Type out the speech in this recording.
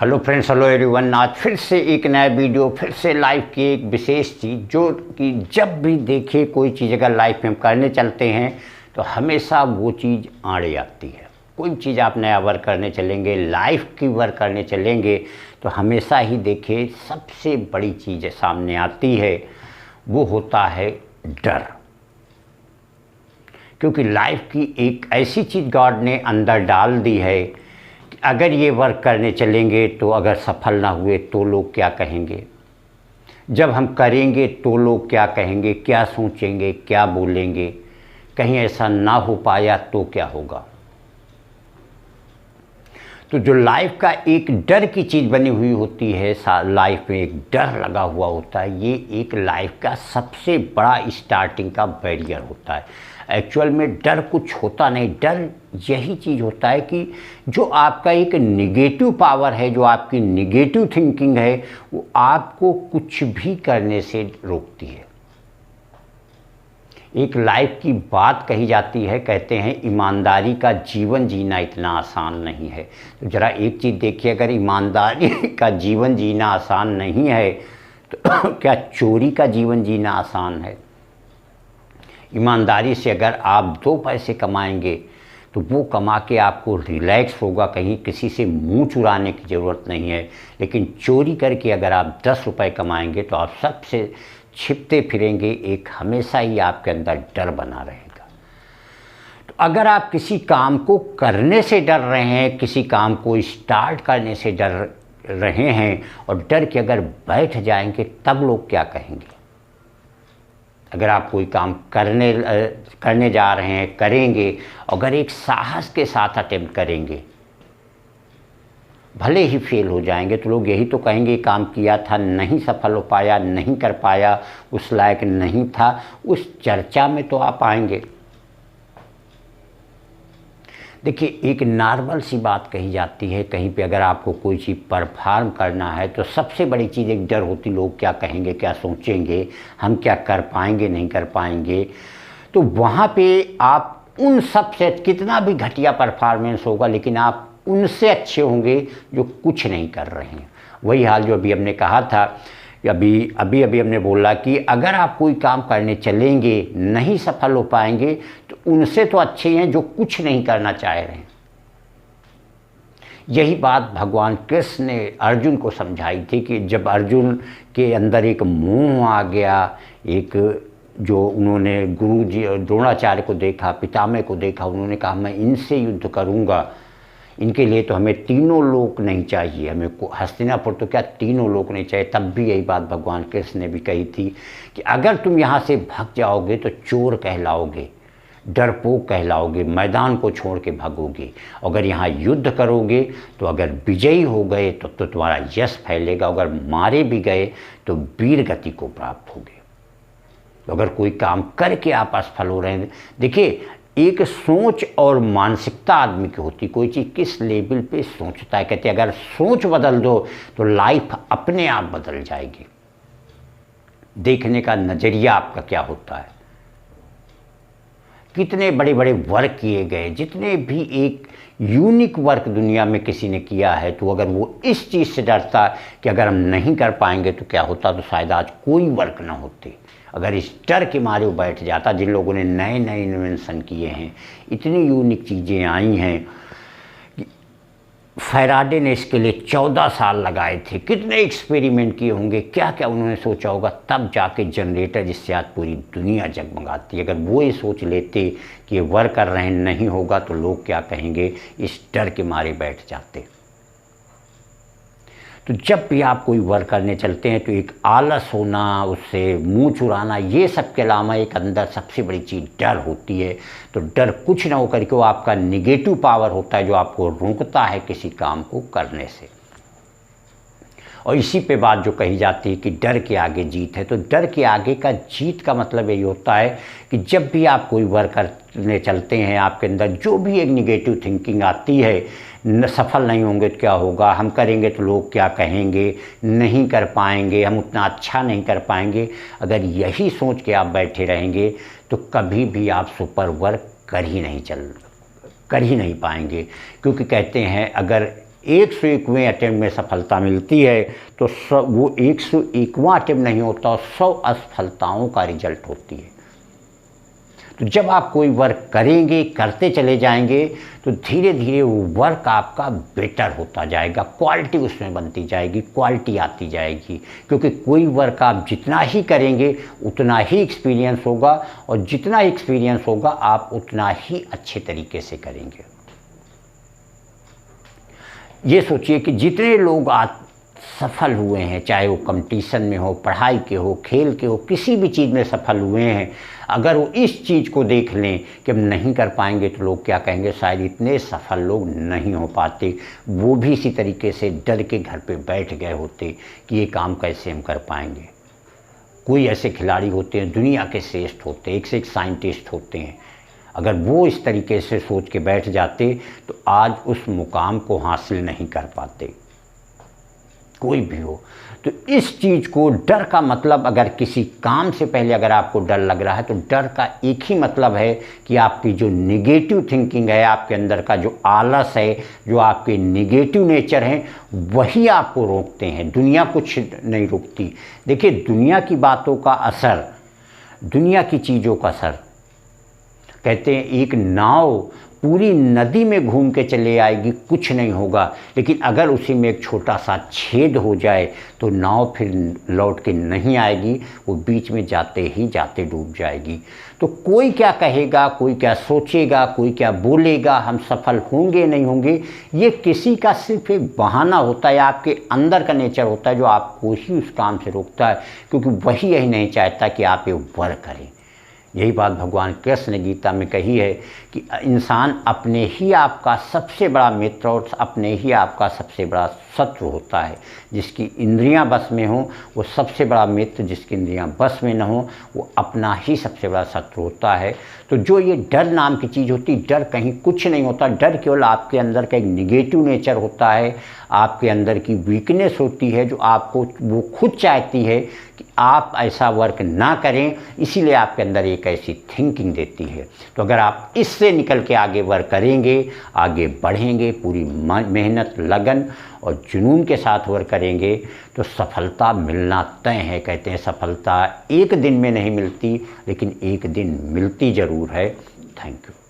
Hello friends, hello everyone. आज फिर से एक नया वीडियो, फिर से लाइफ की एक विशेष चीज़, जो कि जब भी देखे कोई चीज़ अगर लाइफ में हम करने चलते हैं तो हमेशा वो चीज़ आड़े आती है। कोई चीज़ आप नया वर्क करने चलेंगे, लाइफ की वर्क करने चलेंगे तो हमेशा ही देखे सबसे बड़ी चीज़ सामने आती है, वो होता है डर। क्योंकि लाइफ की एक ऐसी चीज़ गॉड ने अंदर डाल दी है कि अगर ये वर्क करने चलेंगे तो अगर सफल ना हुए तो लोग क्या कहेंगे, जब हम करेंगे तो लोग क्या कहेंगे, क्या सोचेंगे, क्या बोलेंगे, कहीं ऐसा ना हो पाया तो क्या होगा। तो जो लाइफ का एक डर की चीज़ बनी हुई होती है, लाइफ में एक डर लगा हुआ होता है, ये एक लाइफ का सबसे बड़ा स्टार्टिंग का बैरियर होता है। एक्चुअल में डर कुछ होता नहीं, डर यही चीज़ होता है कि जो आपका एक निगेटिव पावर है, जो आपकी निगेटिव थिंकिंग है, वो आपको कुछ भी करने से रोकती है। एक लाइफ की बात कही जाती है, कहते हैं ईमानदारी का जीवन जीना इतना आसान नहीं है। तो ज़रा एक चीज़ देखिए, अगर ईमानदारी का जीवन जीना आसान नहीं है तो क्या चोरी का जीवन जीना आसान है? ईमानदारी से अगर आप 2 पैसे कमाएंगे तो वो कमा के आपको रिलैक्स होगा, कहीं किसी से मुंह चुराने की ज़रूरत नहीं है। लेकिन चोरी करके अगर आप 10 रुपये कमाएंगे तो आप सबसे छिपते फिरेंगे, एक हमेशा ही आपके अंदर डर बना रहेगा। तो अगर आप किसी काम को करने से डर रहे हैं, किसी काम को स्टार्ट करने से डर रहे हैं और डर के अगर बैठ जाएंगे तब लोग क्या कहेंगे। अगर आप कोई काम करने जा रहे हैं, करेंगे, अगर एक साहस के साथ अटेम्प्ट करेंगे, भले ही फेल हो जाएंगे तो लोग यही तो कहेंगे काम किया था, नहीं सफल हो पाया, नहीं कर पाया, उस लायक नहीं था, उस चर्चा में तो आप आएंगे। देखिए, एक नॉर्मल सी बात कही जाती है, कहीं पे अगर आपको कोई चीज़ परफॉर्म करना है तो सबसे बड़ी चीज़ एक डर होती, लोग क्या कहेंगे, क्या सोचेंगे, हम क्या कर पाएंगे, नहीं कर पाएंगे। तो वहाँ पे आप उन सब से कितना भी घटिया परफॉर्मेंस होगा, लेकिन आप उनसे अच्छे होंगे जो कुछ नहीं कर रहे हैं। वही हाल जो अभी हमने कहा था, अभी हमने बोला कि अगर आप कोई काम करने चलेंगे, नहीं सफल हो पाएंगे तो उनसे तो अच्छे हैं जो कुछ नहीं करना चाह रहे हैं। यही बात भगवान कृष्ण ने अर्जुन को समझाई थी कि जब अर्जुन के अंदर एक मोह आ गया, एक जो उन्होंने गुरु जी द्रोणाचार्य को देखा, पितामह को देखा, उन्होंने कहा मैं इनसे युद्ध करूंगा, इनके लिए तो हमें तीनों लोक नहीं चाहिए, हमें हस्तिनापुर तो क्या तीनों लोक नहीं चाहिए। तब भी यही बात भगवान कृष्ण ने भी कही थी कि अगर तुम यहाँ से भाग जाओगे तो चोर कहलाओगे, डरपोक कहलाओगे, मैदान को छोड़ के भागोगे। अगर यहाँ युद्ध करोगे तो अगर विजयी हो गए तो तुम्हारा यश फैलेगा, अगर मारे भी गए तो वीर गति को प्राप्त होगे। तो अगर कोई काम करके आप असफल हो रहे हैं, देखिए एक सोच और मानसिकता आदमी की होती, कोई चीज़ किस लेवल पे सोचता है। कहते हैं अगर सोच बदल दो तो लाइफ अपने आप बदल जाएगी। देखने का नज़रिया आपका क्या होता है। कितने बड़े बड़े वर्क किए गए, जितने भी एक यूनिक वर्क दुनिया में किसी ने किया है, तो अगर वो इस चीज़ से डरता कि अगर हम नहीं कर पाएंगे तो क्या होता, तो शायद आज कोई वर्क ना होते। अगर इस डर के मारे वो बैठ जाता, जिन लोगों ने नए नए इन्वेंशन किए हैं, इतनी यूनिक चीज़ें आई हैं। फैराडे ने इसके लिए 14 साल लगाए थे, कितने एक्सपेरिमेंट किए होंगे, क्या क्या उन्होंने सोचा होगा, तब जाके जनरेटर जिससे आज पूरी दुनिया जगमगाती है। अगर वो ये सोच लेते कि ये वर्क कर रहे हैं, नहीं होगा तो लोग क्या कहेंगे, इस डर के मारे बैठ जाते। तो जब भी आप कोई वर्क करने चलते हैं तो एक आलस होना, उससे मुंह चुराना, ये सब के अलावा एक अंदर सबसे बड़ी चीज़ डर होती है। तो डर कुछ ना होकर के वो आपका निगेटिव पावर होता है, जो आपको रोकता है किसी काम को करने से। और इसी पे बात जो कही जाती है कि डर के आगे जीत है, तो डर के आगे का जीत का मतलब यही होता है कि जब भी आप कोई वर्क करने चलते हैं, आपके अंदर जो भी एक निगेटिव थिंकिंग आती है, सफल नहीं होंगे तो क्या होगा, हम करेंगे तो लोग क्या कहेंगे, नहीं कर पाएंगे, हम उतना अच्छा नहीं कर पाएंगे, अगर यही सोच के आप बैठे रहेंगे तो कभी भी आप सुपर वर्क कर ही नहीं पाएंगे। क्योंकि कहते हैं अगर 101वें अटेम्प्ट में सफलता मिलती है, तो वो 101वां अटेम्प्ट नहीं होता, 100 असफलताओं का रिजल्ट होती है। तो जब आप कोई वर्क करेंगे, करते चले जाएंगे, तो धीरे धीरे वो वर्क आपका बेटर होता जाएगा, क्वालिटी उसमें बनती जाएगी, क्वालिटी आती जाएगी। क्योंकि कोई वर्क आप जितना ही करेंगे उतना ही एक्सपीरियंस होगा, और जितना एक्सपीरियंस होगा आप उतना ही अच्छे तरीके से करेंगे। ये सोचिए कि जितने लोग आज सफल हुए हैं, चाहे वो कंपटीशन में हो, पढ़ाई के हो, खेल के हो, किसी भी चीज़ में सफल हुए हैं, अगर वो इस चीज़ को देख लें कि हम नहीं कर पाएंगे तो लोग क्या कहेंगे, शायद इतने सफल लोग नहीं हो पाते। वो भी इसी तरीके से डर के घर पे बैठ गए होते कि ये काम कैसे हम कर पाएंगे। कोई ऐसे खिलाड़ी होते हैं, दुनिया के श्रेष्ठ होते हैं, एक से एक साइंटिस्ट होते हैं, अगर वो इस तरीके से सोच के बैठ जाते तो आज उस मुकाम को हासिल नहीं कर पाते, कोई भी हो। तो इस चीज़ को, डर का मतलब, अगर किसी काम से पहले अगर आपको डर लग रहा है तो डर का एक ही मतलब है कि आपकी जो निगेटिव थिंकिंग है, आपके अंदर का जो आलस है, जो आपके निगेटिव नेचर हैं, वही आपको रोकते हैं। दुनिया कुछ नहीं रोकती। देखिए, दुनिया की बातों का असर, दुनिया की चीज़ों का असर, कहते हैं एक नाव पूरी नदी में घूम के चले आएगी, कुछ नहीं होगा, लेकिन अगर उसी में एक छोटा सा छेद हो जाए तो नाव फिर लौट के नहीं आएगी, वो बीच में जाते ही जाते डूब जाएगी। तो कोई क्या कहेगा, कोई क्या सोचेगा, कोई क्या बोलेगा, हम सफल होंगे नहीं होंगे, ये किसी का सिर्फ एक बहाना होता है, आपके अंदर का नेचर होता है जो आपको ही उस काम से रोकता है, क्योंकि वही यही नहीं चाहता कि आप ये वर्क करें। यही बात भगवान कृष्ण ने गीता में कही है कि इंसान अपने ही आपका सबसे बड़ा मित्र और अपने ही आपका सबसे बड़ा शत्रु होता है। जिसकी इंद्रियां बस में हो वो सबसे बड़ा मित्र, जिसकी इंद्रियां बस में न हो वो अपना ही सबसे बड़ा शत्रु होता है। तो जो ये डर नाम की चीज़ होती, डर कहीं कुछ नहीं होता, डर केवल आपके अंदर का एक निगेटिव नेचर होता है, आपके अंदर की वीकनेस होती है, जो आपको वो खुद चाहती है कि आप ऐसा वर्क ना करें, इसीलिए आपके अंदर एक ऐसी थिंकिंग देती है। तो अगर आप इससे निकल के आगे वर्क करेंगे, आगे बढ़ेंगे, पूरी मेहनत, लगन और जुनून के साथ वर्क करेंगे, तो सफलता मिलना तय है। कहते हैं सफलता एक दिन में नहीं मिलती, लेकिन एक दिन मिलती ज़रूर है। Thank you.